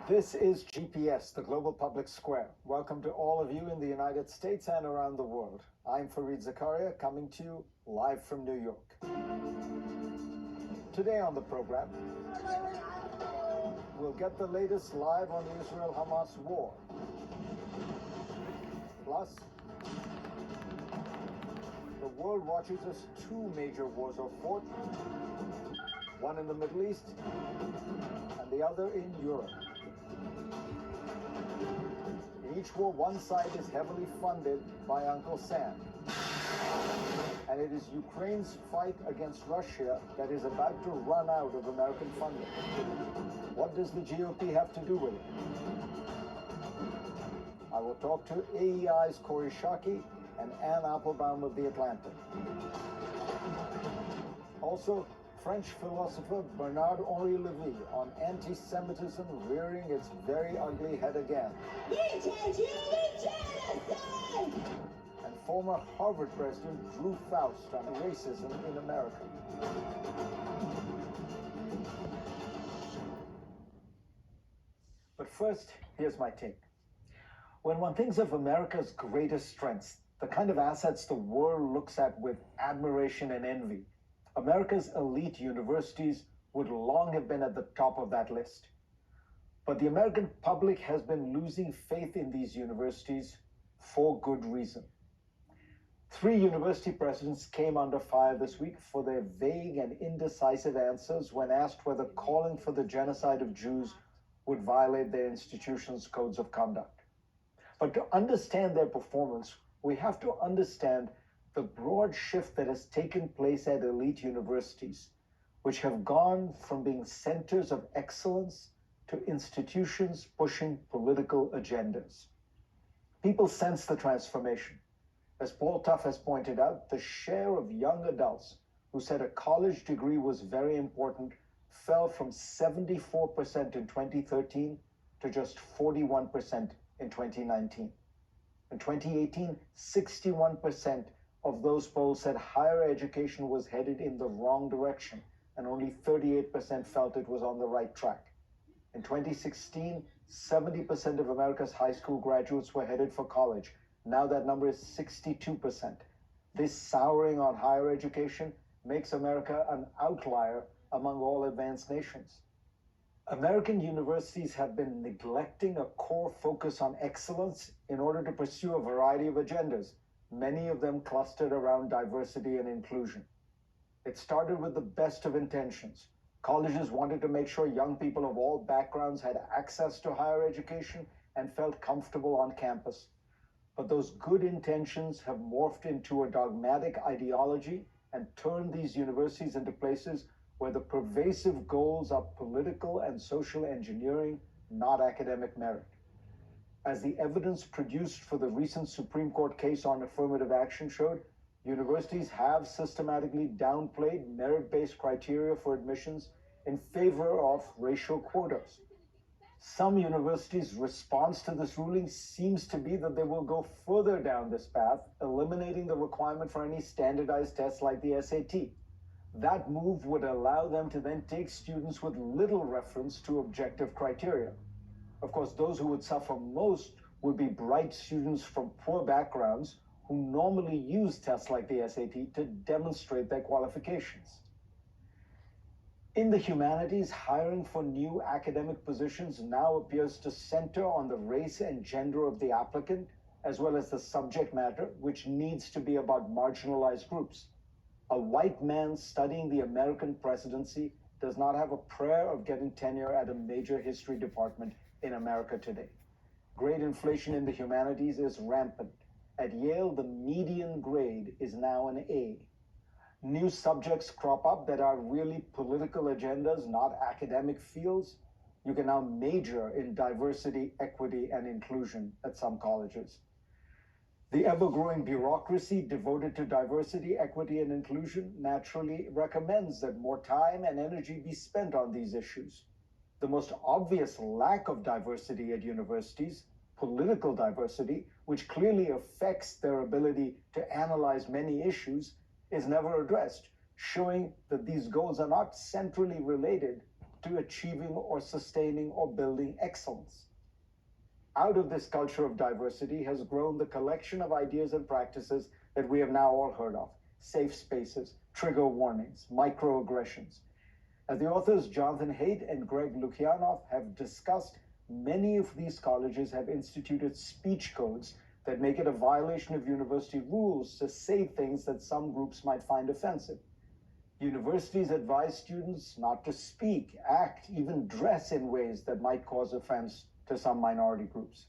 This is GPS, the Global Public Square. Welcome to all of you in the United States and around the world. I'm Zaharia, coming to you live from New York. Today on the program, we'll get the latest live on the Israel-Hamas war. Plus, the world watches as two major wars are fought, one in the Middle East and the other in Europe. In each war, one side is heavily funded by Uncle Sam. And it is Ukraine's fight against Russia that is about to run out of American funding. What does the GOP have to do with it? I will talk to AEI's Corey Shockey and Ann Applebaum of The Atlantic. Also, French philosopher Bernard-Henri Lévy on anti-Semitism rearing its very ugly head again. And former Harvard president Drew Faust on racism in America. But first, here's my take. When one thinks of America's greatest strengths, the kind of assets the world looks at with admiration and envy, America's elite universities would long have been at the top of that list. But the American public has been losing faith in these universities for good reason. 3 university presidents came under fire this week for their vague and indecisive answers when asked whether calling for the genocide of Jews would violate their institutions' codes of conduct. But to understand their performance, we have to understand the broad shift that has taken place at elite universities, which have gone from being centers of excellence to institutions pushing political agendas. People sense the transformation. As Paul Tough has pointed out, the share of young adults who said a college degree was very important fell from 74% in 2013 to just 41% in 2019. In 2018, 61% of those polls said higher education was headed in the wrong direction, and only 38% felt it was on the right track. In 2016, 70% of America's high school graduates were headed for college. Now that number is 62%. This souring on higher education makes America an outlier among all advanced nations. American universities have been neglecting a core focus on excellence in order to pursue a variety of agendas, many of them clustered around diversity and inclusion. It started with the best of intentions. Colleges wanted to make sure young people of all backgrounds had access to higher education and felt comfortable on campus. But those good intentions have morphed into a dogmatic ideology and turned these universities into places where the pervasive goals are political and social engineering, not academic merit. As the evidence produced for the recent Supreme Court case on affirmative action showed, universities have systematically downplayed merit-based criteria for admissions in favor of racial quotas. Some universities' response to this ruling seems to be that they will go further down this path, eliminating the requirement for any standardized tests like the SAT. That move would allow them to then take students with little reference to objective criteria. Of course, those who would suffer most would be bright students from poor backgrounds who normally use tests like the SAT to demonstrate their qualifications. In the humanities, hiring for new academic positions now appears to center on the race and gender of the applicant, as well as the subject matter, which needs to be about marginalized groups. A white man studying the American presidency does not have a prayer of getting tenure at a major history department in America today. Grade inflation in the humanities is rampant. At Yale, the median grade is now an A. New subjects crop up that are really political agendas, not academic fields. You can now major in diversity, equity, and inclusion at some colleges. The ever-growing bureaucracy devoted to diversity, equity, and inclusion naturally recommends that more time and energy be spent on these issues. The most obvious lack of diversity at universities, political diversity, which clearly affects their ability to analyze many issues, is never addressed, showing that these goals are not centrally related, to achieving or sustaining or building excellence. Out of this culture of diversity has grown the collection of ideas and practices that we have now all heard of: safe spaces, trigger warnings, microaggressions. As the authors Jonathan Haidt and Greg Lukianoff have discussed, many of these colleges have instituted speech codes that make it a violation of university rules to say things that some groups might find offensive. Universities advise students not to speak, act, even dress in ways that might cause offense to some minority groups.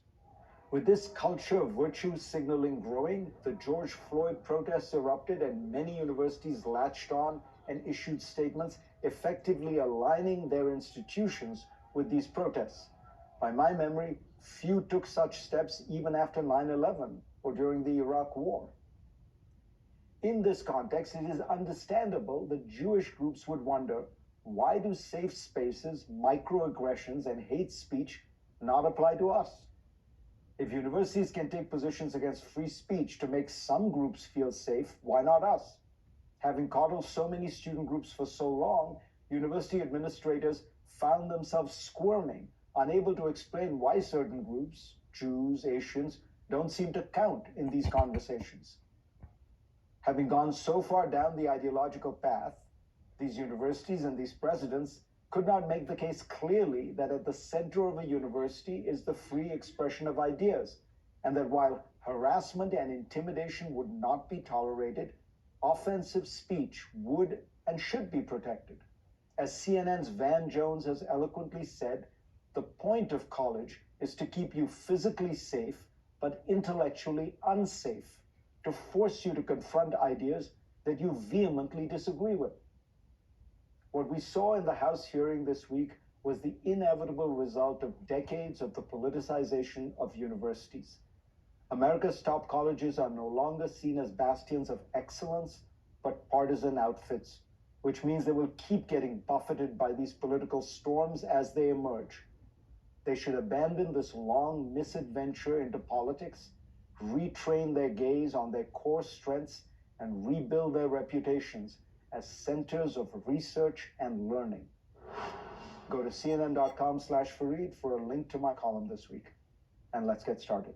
With this culture of virtue signaling growing, the George Floyd protests erupted and many universities latched on and issued statements effectively aligning their institutions with these protests. By my memory, few took such steps even after 9/11 or during the Iraq War. In this context, it is understandable that Jewish groups would wonder, why do safe spaces, microaggressions, and hate speech not apply to us? If universities can take positions against free speech to make some groups feel safe, why not us? Having coddled so many student groups for so long, university administrators found themselves squirming, unable to explain why certain groups, Jews, Asians, don't seem to count in these conversations. Having gone so far down the ideological path, these universities and these presidents could not make the case clearly that at the center of a university is the free expression of ideas, and that while harassment and intimidation would not be tolerated, offensive speech would and should be protected. As CNN's Van Jones has eloquently said, the point of college is to keep you physically safe, but intellectually unsafe, to force you to confront ideas that you vehemently disagree with. What we saw in the House hearing this week was the inevitable result of decades of the politicization of universities. America's top colleges are no longer seen as bastions of excellence, but partisan outfits, which means they will keep getting buffeted by these political storms as they emerge. They should abandon this long misadventure into politics, retrain their gaze on their core strengths, and rebuild their reputations as centers of research and learning. Go to cnn.com/Fareed for a link to my column this week. And let's get started.